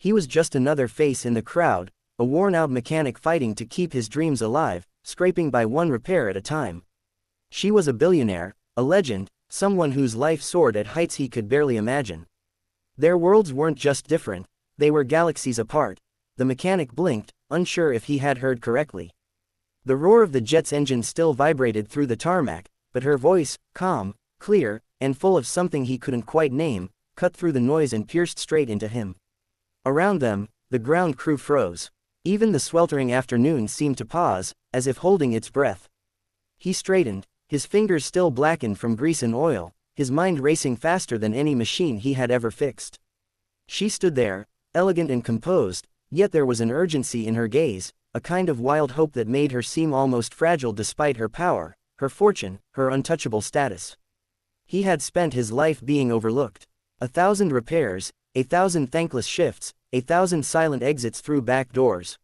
He was just another face in the crowd, a worn-out mechanic fighting to keep his dreams alive, scraping by one repair at a time. She was a billionaire, a legend, someone whose life soared at heights he could barely imagine. Their worlds weren't just different, they were galaxies apart. The mechanic blinked, unsure if he had heard correctly. The roar of the jet's engine still vibrated through the tarmac, but her voice, calm, clear, and full of something he couldn't quite name, cut through the noise and pierced straight into him. Around them, the ground crew froze. Even the sweltering afternoon seemed to pause, as if holding its breath. He straightened, his fingers still blackened from grease and oil, his mind racing faster than any machine he had ever fixed. She stood there, elegant and composed, yet there was an urgency in her gaze, a kind of wild hope that made her seem almost fragile despite her power, her fortune, her untouchable status. He had spent his life being overlooked. 1,000 repairs, 1,000 thankless shifts, 1,000 silent exits through back doors.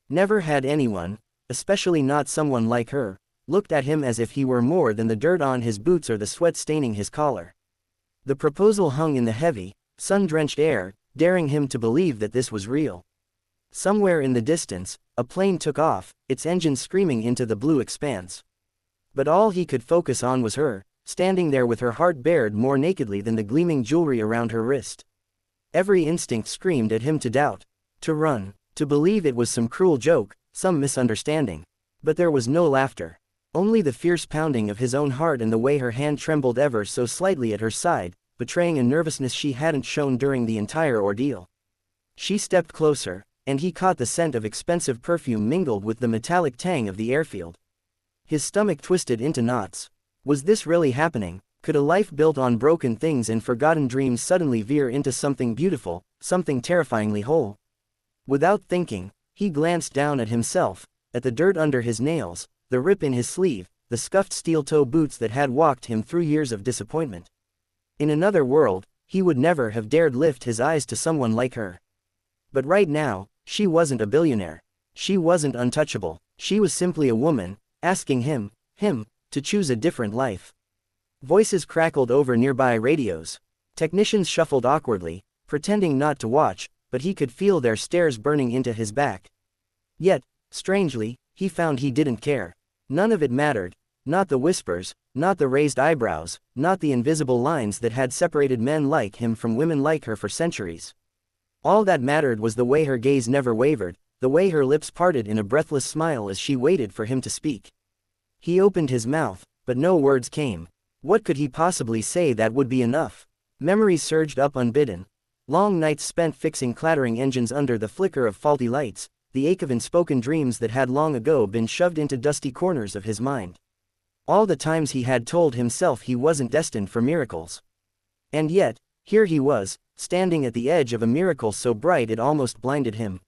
Never had anyone, especially not someone like her, looked at him as if he were more than the dirt on his boots or the sweat staining his collar. The proposal hung in the heavy, sun-drenched air, daring him to believe that this was real. Somewhere in the distance, a plane took off, its engine screaming into the blue expanse. But all he could focus on was her, standing there with her heart bared more nakedly than the gleaming jewelry around her wrist. Every instinct screamed at him to doubt, to run, to believe it was some cruel joke, some misunderstanding. But there was no laughter. Only the fierce pounding of his own heart and the way her hand trembled ever so slightly at her side, betraying a nervousness she hadn't shown during the entire ordeal. She stepped closer, and he caught the scent of expensive perfume mingled with the metallic tang of the airfield. His stomach twisted into knots. Was this really happening? Could a life built on broken things and forgotten dreams suddenly veer into something beautiful, something terrifyingly whole? Without thinking, he glanced down at himself, at the dirt under his nails, the rip in his sleeve, the scuffed steel-toe boots that had walked him through years of disappointment. In another world, he would never have dared lift his eyes to someone like her. But right now, she wasn't a billionaire. She wasn't untouchable. She was simply a woman, asking him, to choose a different life. Voices crackled over nearby radios. Technicians shuffled awkwardly, pretending not to watch, but he could feel their stares burning into his back. Yet, strangely, he found he didn't care. None of it mattered. Not the whispers, not the raised eyebrows, not the invisible lines that had separated men like him from women like her for centuries. All that mattered was the way her gaze never wavered, the way her lips parted in a breathless smile as she waited for him to speak. He opened his mouth, but no words came. What could he possibly say that would be enough? Memories surged up unbidden. Long nights spent fixing clattering engines under the flicker of faulty lights, the ache of unspoken dreams that had long ago been shoved into dusty corners of his mind. All the times he had told himself he wasn't destined for miracles. And yet, here he was, standing at the edge of a miracle so bright it almost blinded him.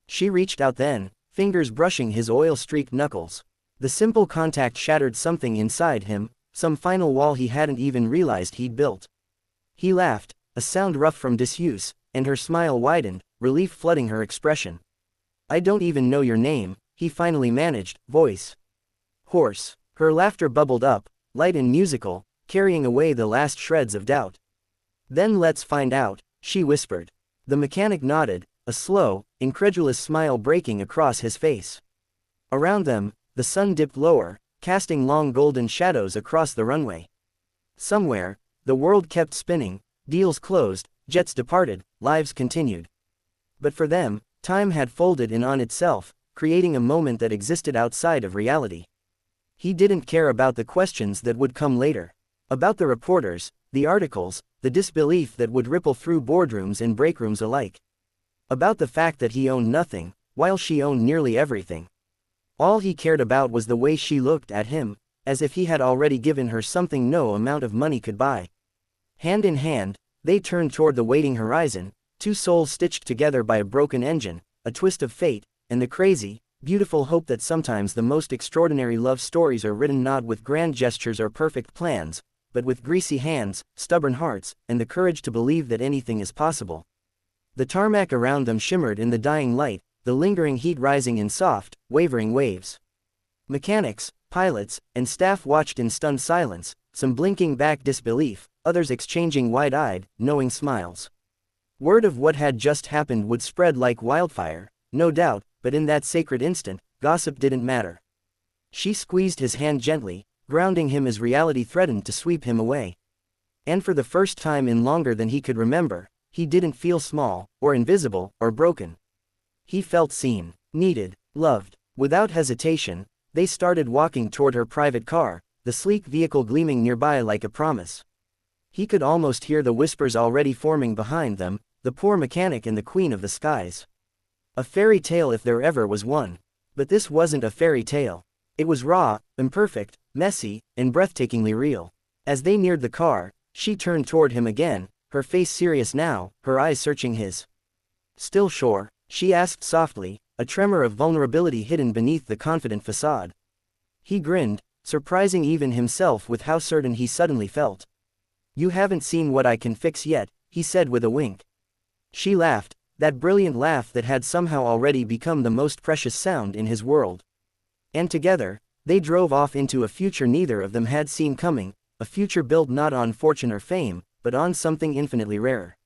She reached out then, fingers brushing his oil-streaked knuckles. The simple contact shattered something inside him, some final wall he hadn't even realized he'd built. He laughed, a sound rough from disuse, and her smile widened, relief flooding her expression. "I don't even know your name," he finally managed, voice hoarse. Her laughter bubbled up, light and musical, carrying away the last shreds of doubt. "Then let's find out," she whispered. The mechanic nodded, a slow, incredulous smile breaking across his face. Around them, the sun dipped lower, casting long golden shadows across the runway. Somewhere, the world kept spinning, deals closed, jets departed, lives continued. But for them, time had folded in on itself, creating a moment that existed outside of reality. He didn't care about the questions that would come later. About the reporters, the articles, the disbelief that would ripple through boardrooms and breakrooms alike. About the fact that he owned nothing, while she owned nearly everything. All he cared about was the way she looked at him, as if he had already given her something no amount of money could buy. Hand in hand, they turned toward the waiting horizon, two souls stitched together by a broken engine, a twist of fate, and the crazy, beautiful hope that sometimes the most extraordinary love stories are written not with grand gestures or perfect plans, but with greasy hands, stubborn hearts, and the courage to believe that anything is possible. The tarmac around them shimmered in the dying light, the lingering heat rising in soft, wavering waves. Mechanics, pilots, and staff watched in stunned silence, some blinking back disbelief, others exchanging wide-eyed, knowing smiles. Word of what had just happened would spread like wildfire, no doubt, but in that sacred instant, gossip didn't matter. She squeezed his hand gently, grounding him as reality threatened to sweep him away. And for the first time in longer than he could remember, he didn't feel small, or invisible, or broken. He felt seen, needed, loved. Without hesitation, they started walking toward her private car, the sleek vehicle gleaming nearby like a promise. He could almost hear the whispers already forming behind them, the poor mechanic and the queen of the skies. A fairy tale if there ever was one. But this wasn't a fairy tale. It was raw, imperfect, messy, and breathtakingly real. As they neared the car, she turned toward him again, her face serious now, her eyes searching his. "Still sure?" she asked softly, a tremor of vulnerability hidden beneath the confident facade. He grinned, surprising even himself with how certain he suddenly felt. "You haven't seen what I can fix yet," he said with a wink. She laughed, that brilliant laugh that had somehow already become the most precious sound in his world. And together, they drove off into a future neither of them had seen coming, a future built not on fortune or fame, but on something infinitely rarer.